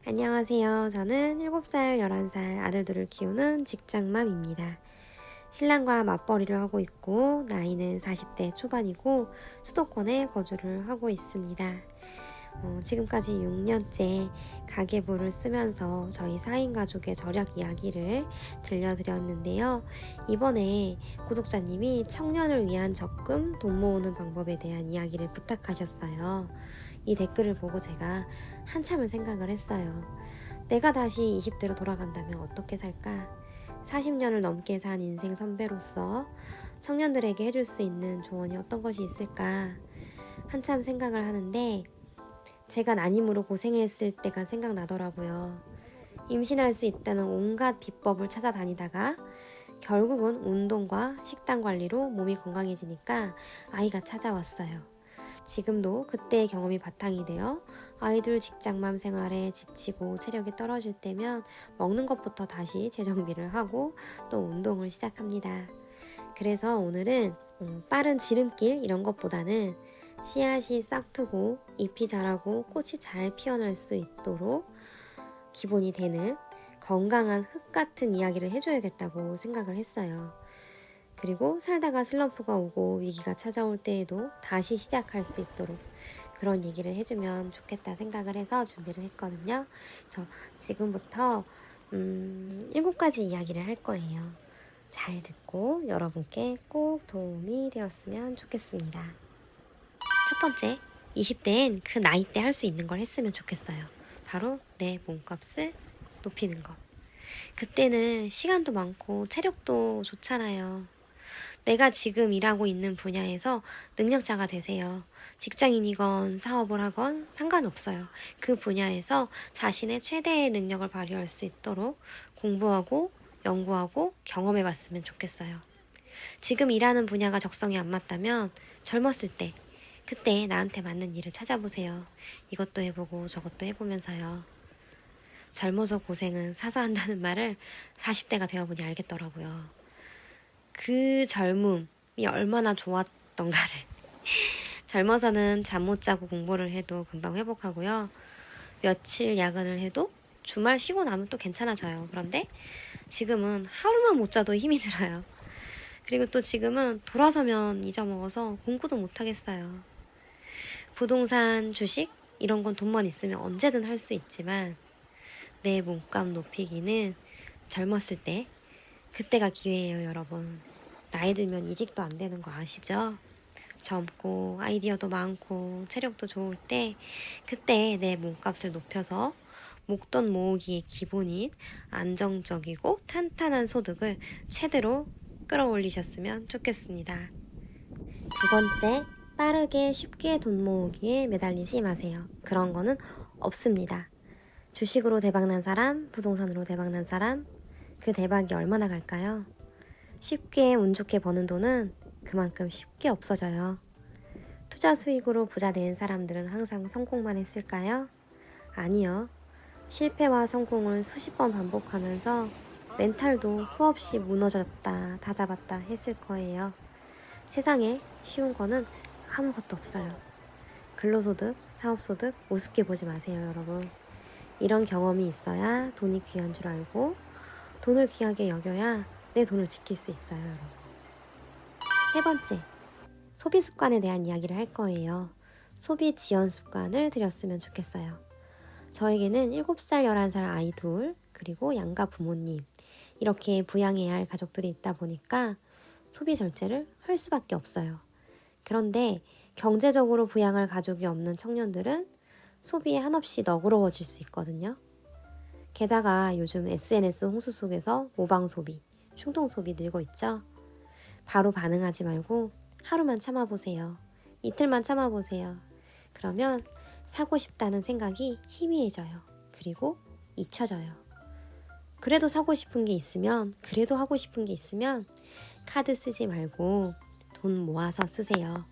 안녕하세요. 저는 7살, 11살 아들들을 키우는 직장맘입니다. 신랑과 맞벌이를 하고 있고 나이는 40대 초반이고 수도권에 거주를 하고 있습니다. 지금까지 6년째 가계부를 쓰면서 저희 4인 가족의 절약 이야기를 들려드렸는데요. 이번에 구독자님이 청년을 위한 적금 돈 모으는 방법에 대한 이야기를 부탁하셨어요. 이 댓글을 보고 제가 한참을 생각을 했어요. 내가 다시 20대로 돌아간다면 어떻게 살까? 40년을 넘게 산 인생 선배로서 청년들에게 해줄 수 있는 조언이 어떤 것이 있을까? 한참 생각을 하는데 제가 난임으로 고생했을 때가 생각나더라고요. 임신할 수 있다는 온갖 비법을 찾아다니다가 결국은 운동과 식단 관리로 몸이 건강해지니까 아이가 찾아왔어요. 지금도 그때의 경험이 바탕이 되어 아이들 직장맘 생활에 지치고 체력이 떨어질 때면 먹는 것부터 다시 재정비를 하고 또 운동을 시작합니다. 그래서 오늘은 빠른 지름길 이런 것보다는 씨앗이 싹 트고 잎이 자라고 꽃이 잘 피어날 수 있도록 기본이 되는 건강한 흙 같은 이야기를 해줘야겠다고 생각을 했어요. 그리고 살다가 슬럼프가 오고 위기가 찾아올 때에도 다시 시작할 수 있도록 그런 얘기를 해주면 좋겠다 생각을 해서 준비를 했거든요. 그래서 지금부터 7가지 이야기를 할 거예요. 잘 듣고 여러분께 꼭 도움이 되었으면 좋겠습니다. 첫 번째, 20대엔 그 나이 때 할 수 있는 걸 했으면 좋겠어요. 바로 내 몸값을 높이는 것. 그때는 시간도 많고 체력도 좋잖아요. 내가 지금 일하고 있는 분야에서 능력자가 되세요. 직장인이건 사업을 하건 상관없어요. 그 분야에서 자신의 최대의 능력을 발휘할 수 있도록 공부하고 연구하고 경험해 봤으면 좋겠어요. 지금 일하는 분야가 적성이 안 맞다면 젊었을 때 그때 나한테 맞는 일을 찾아보세요. 이것도 해보고 저것도 해보면서요. 젊어서 고생은 사서 한다는 말을 40대가 되어보니 알겠더라고요. 그 젊음이 얼마나 좋았던가를. 젊어서는 잠 못 자고 공부를 해도 금방 회복하고요. 며칠 야근을 해도 주말 쉬고 나면 또 괜찮아져요. 그런데 지금은 하루만 못 자도 힘이 들어요. 그리고 또 지금은 돌아서면 잊어먹어서 공부도 못 하겠어요. 부동산, 주식 이런 건 돈만 있으면 언제든 할 수 있지만 내 몸값 높이기는 젊었을 때 그때가 기회예요, 여러분. 나이 들면 이직도 안 되는 거 아시죠? 젊고 아이디어도 많고 체력도 좋을 때 그때 내 몸값을 높여서 목돈 모으기의 기본인 안정적이고 탄탄한 소득을 최대로 끌어올리셨으면 좋겠습니다. 두 번째, 빠르게 쉽게 돈 모으기에 매달리지 마세요. 그런 거는 없습니다. 주식으로 대박난 사람, 부동산으로 대박난 사람, 그 대박이 얼마나 갈까요? 쉽게 운 좋게 버는 돈은 그만큼 쉽게 없어져요. 투자 수익으로 부자 된 사람들은 항상 성공만 했을까요? 아니요. 실패와 성공을 수십 번 반복하면서 멘탈도 수없이 무너졌다 다잡았다 했을 거예요. 세상에 쉬운 거는 아무것도 없어요. 근로소득, 사업소득 우습게 보지 마세요, 여러분. 이런 경험이 있어야 돈이 귀한 줄 알고 돈을 귀하게 여겨야 내 돈을 지킬 수 있어요, 여러분. 세 번째, 소비 습관에 대한 이야기를 할 거예요. 소비 지원 습관을 들였으면 좋겠어요. 저에게는 7살, 11살 아이 둘, 그리고 양가 부모님, 이렇게 부양해야 할 가족들이 있다 보니까 소비 절제를 할 수밖에 없어요. 그런데 경제적으로 부양할 가족이 없는 청년들은 소비에 한없이 너그러워질 수 있거든요. 게다가 요즘 SNS 홍수 속에서 모방 소비, 충동 소비 늘고 있죠. 바로 반응하지 말고 하루만 참아보세요. 이틀만 참아보세요. 그러면 사고 싶다는 생각이 희미해져요. 그리고 잊혀져요. 그래도 사고 싶은 게 있으면, 그래도 하고 싶은 게 있으면 카드 쓰지 말고 돈 모아서 쓰세요.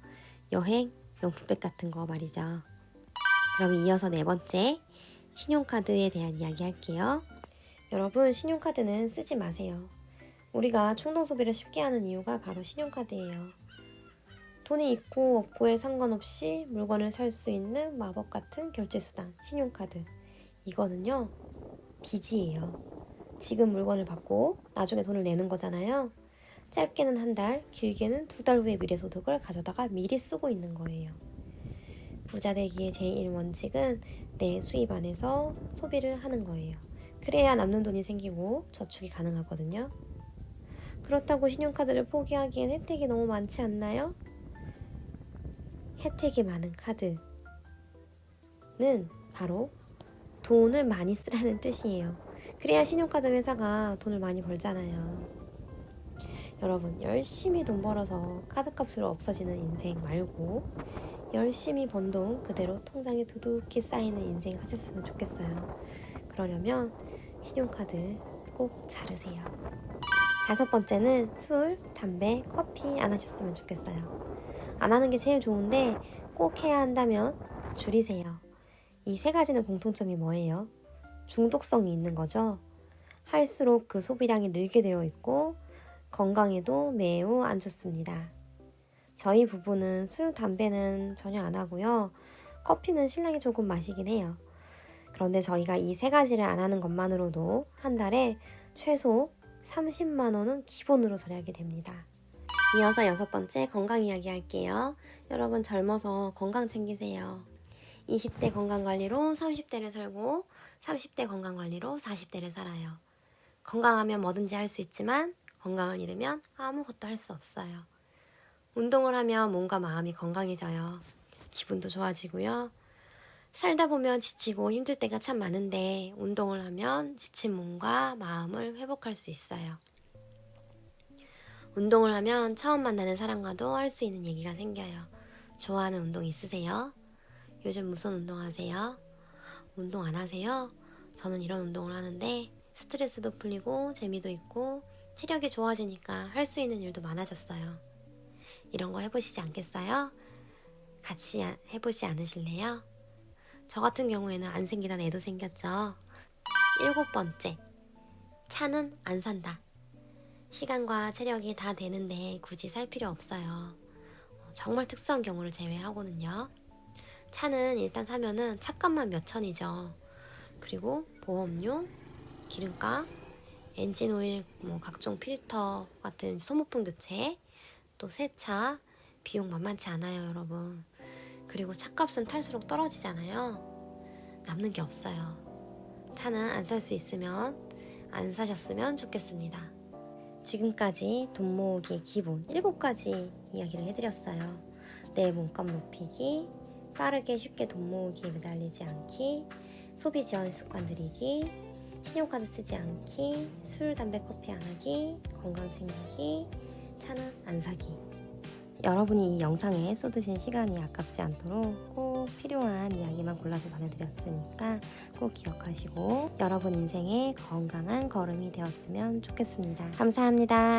여행, 명품백 같은 거 말이죠. 그럼 이어서 네 번째, 신용카드에 대한 이야기 할게요. 여러분, 신용카드는 쓰지 마세요. 우리가 충동 소비를 쉽게 하는 이유가 바로 신용카드예요. 돈이 있고 없고에 상관없이 물건을 살 수 있는 마법 같은 결제수단, 신용카드. 이거는요, 빚이에요. 지금 물건을 받고 나중에 돈을 내는 거잖아요. 짧게는 한 달, 길게는 2달 후에 미래소득을 가져다가 미리 쓰고 있는 거예요. 부자 되기의 제일 원칙은 내 수입 안에서 소비를 하는 거예요. 그래야 남는 돈이 생기고 저축이 가능하거든요. 그렇다고 신용카드를 포기하기엔 혜택이 너무 많지 않나요? 혜택이 많은 카드는 바로 돈을 많이 쓰라는 뜻이에요. 그래야 신용카드 회사가 돈을 많이 벌잖아요. 여러분, 열심히 돈 벌어서 카드값으로 없어지는 인생 말고 열심히 번 돈 그대로 통장에 두둑히 쌓이는 인생 하셨으면 좋겠어요. 그러려면 신용카드 꼭 자르세요. 5번째는 술, 담배, 커피 안 하셨으면 좋겠어요. 안 하는 게 제일 좋은데 꼭 해야 한다면 줄이세요. 이 3가지는 공통점이 뭐예요? 중독성이 있는 거죠. 할수록 그 소비량이 늘게 되어 있고 건강에도 매우 안 좋습니다. 저희 부부는 술, 담배는 전혀 안 하고요. 커피는 신랑이 조금 마시긴 해요. 그런데 저희가 이 3가지를 안 하는 것만으로도 한 달에 최소 30만 원은 기본으로 절약이 됩니다. 이어서 6번째 건강 이야기 할게요. 여러분 젊어서 건강 챙기세요. 20대 건강관리로 30대를 살고 30대 건강관리로 40대를 살아요. 건강하면 뭐든지 할 수 있지만 건강을 잃으면 아무것도 할 수 없어요. 운동을 하면 몸과 마음이 건강해져요. 기분도 좋아지고요. 살다 보면 지치고 힘들 때가 참 많은데 운동을 하면 지친 몸과 마음을 회복할 수 있어요. 운동을 하면 처음 만나는 사람과도 할 수 있는 얘기가 생겨요. 좋아하는 운동 있으세요? 요즘 무슨 운동 하세요? 운동 안 하세요? 저는 이런 운동을 하는데 스트레스도 풀리고 재미도 있고 체력이 좋아지니까 할 수 있는 일도 많아졌어요. 이런 거 해보시지 않겠어요? 같이 해보지 않으실래요? 저 같은 경우에는 안 생기던 애도 생겼죠. 7번째, 차는 안 산다. 시간과 체력이 다 되는데 굳이 살 필요 없어요. 정말 특수한 경우를 제외하고는요. 차는 일단 사면은 차값만 몇 천이죠. 그리고 보험료, 기름값, 엔진오일, 각종 필터 같은 소모품 교체, 또 세차, 비용 만만치 않아요, 여러분. 그리고 차값은 탈수록 떨어지잖아요. 남는 게 없어요. 차는 안 살 수 있으면 안 사셨으면 좋겠습니다. 지금까지 돈 모으기의 기본 7가지 이야기를 해드렸어요. 내 몸값 높이기, 빠르게 쉽게 돈 모으기에 매달리지 않기, 소비 지원 습관 들이기, 신용카드 쓰지 않기, 술, 담배, 커피 안 하기, 건강 챙기기, 차는 안 사기. 여러분이 이 영상에 쏟으신 시간이 아깝지 않도록 꼭 필요한 이야기만 골라서 전해드렸으니까 꼭 기억하시고 여러분 인생의 건강한 걸음이 되었으면 좋겠습니다. 감사합니다.